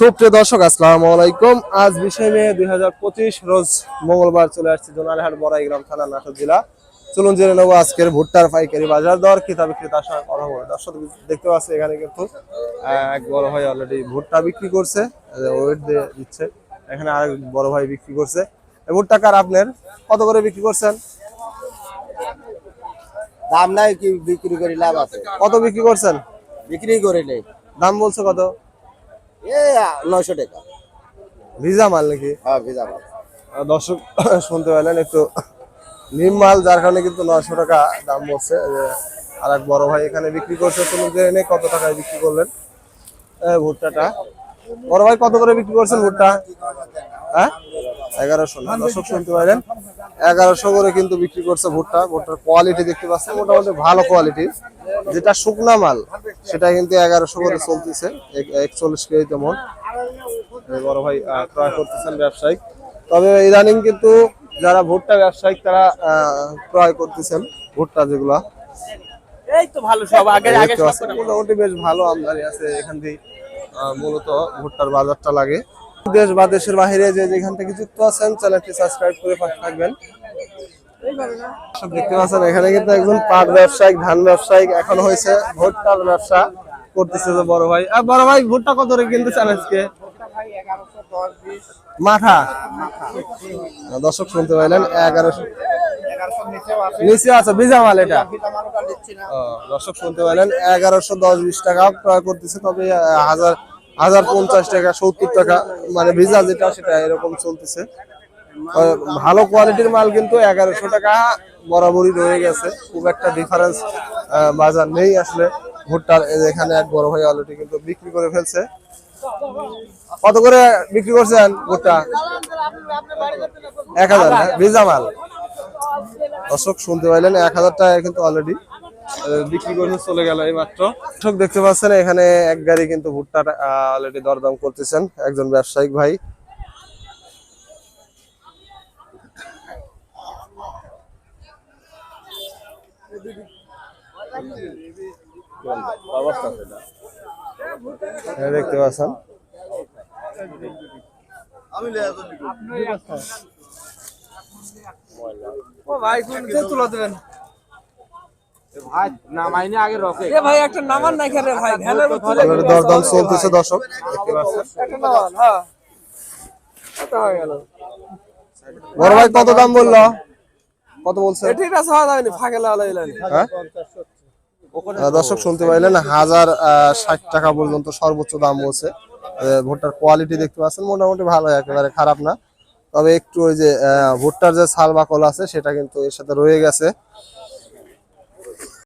সুপ্রিয় দর্শক আসসালামু আলাইকুম। আজ 20 মে 2025 রোজ মঙ্গলবার চলে আসছে জোনারহাট বড়াইগ্রাম থানা নাটোর জেলা। চলুন জেনে নেবো আজকের ভুট্টার পাইকারি বাজার দর, ক্রেতা বিক্রেতার সঙ্গে কথা বলবো। দর্শক দেখতে পাচ্ছি এখানে কিন্তু এক বড় ভাই অলরেডি ভুট্টা বিক্রি করছে, ওয়েট দিয়ে দিচ্ছে। এখানে আরেক বড় ভাই বিক্রি করছে। এই ভুট্টা কার আপনার কত করে বিক্রি করছেন? দাম নাই কি বিক্রি করে লাভ আছে? কত বিক্রি করছেন? বিক্রি করে নেই। দাম বলছে কত? এ 900 টাকা। ভিজা মাল নাকি? হ্যাঁ, ভিজা মাল। দর্শক শুনতে পেলেন, একটু নিম মাল, যার কারণে কিন্তু 900 টাকা দাম বলছে। আর এক বড় ভাই এখানে বিক্রি করছে। চলুন জেনে নেই কত টাকায় বিক্রি করলেন ভুট্টাটা। বড় ভাই কত করে বিক্রি করছেন ভুট্টা? হ্যাঁ, 1100 না। দর্শক শুনতে পাইলেন, 1100 করে কিন্তু বিক্রি করছে ভুট্টা। ভুট্টার কোয়ালিটি দেখতে পাচ্ছেন মোটামুটি ভালো কোয়ালিটির। যেটা শুকনা মাল সেটা কিন্তু 1100 করে চলতেছে, 41 কেজি তেমন। বড় ভাই ক্রয় করতেছেন ব্যবসায়িক। তবে ইদানিং কিন্তু যারা ভুট্টা ব্যবসায়িক তারা ক্রয় করতেছেন ভুট্টা, যেগুলা এই তো ভালো সব আগে মোটামুটি বেশ ভালো আমদানি আছে এখান থেকে। মূলত ভুট্টার বাজারটা লাগে। দেশ বা দেশের বাইরে যে যেখান থেকে যুক্ত আছেন চ্যানেলটি সাবস্ক্রাইব করে পাশে থাকবেন। দেখতে পাচ্ছেন এখানে কিন্তু একজন পাট ব্যবসায়িক, ধান ব্যবসায়িক, এখন হয়েছে ভুট্টার ব্যবসা করতেছে যে বড় ভাই। আর বড় ভাই ভুট্টা কত করে কিনতে চান আজকে? মাথা দর্শক শুনতে পাইলেন 1100 নিচে আছে, ভিজা মাল এটা। দর্শক শুনতে পাইলেন 1110-20 টাকা ক্রয় করতেছে। তবে 1050 টাকা 70 টাকা মানে ভিজা যেটা সেটা এরকম চলতেছে। ভালো কোয়ালিটির মাল কিন্তু 1100 টাকা বরাবরই রয়ে গেছে। খুব একটা ডিফারেন্স বাজার নেই আসলে ভুট্টার। এখানে এক বড় ভাই অলরেডি কিন্তু বিক্রি করে ফেলছে। কত করে বিক্রি করছেন ভুট্টা? 1000 না, ভিজা মাল। দর্শক শুনতে পাইলেন 1000 টাকা কিন্তু অলরেডি বিক্রি করে চলে গেল এই মাত্র। দর্শক দেখতে পাচ্ছেন এখানে এক গাড়ি কিন্তু ভুট্টা অলরেডি দরদাম করতেছেন একজন ব্যবসায়িক ভাই। দেখতে পাচ্ছেন দরদাম চলতেছে। দর্শক দেখতে পাচ্ছেন বড় ভাই কত দাম বললো? কত বলছে? দর্শক শুনতে পাইলেন 1060 টাকা পর্যন্ত সর্বোচ্চ দাম বলছে। ভুট্টার কোয়ালিটি দেখতে পাচ্ছেন মোটামুটি ভালো, একেবারে খারাপ না। তবে একটু ওই যে ভুট্টার যে ছাল বাকল আছে সেটা কিন্তু এর সাথে রয়ে গেছে।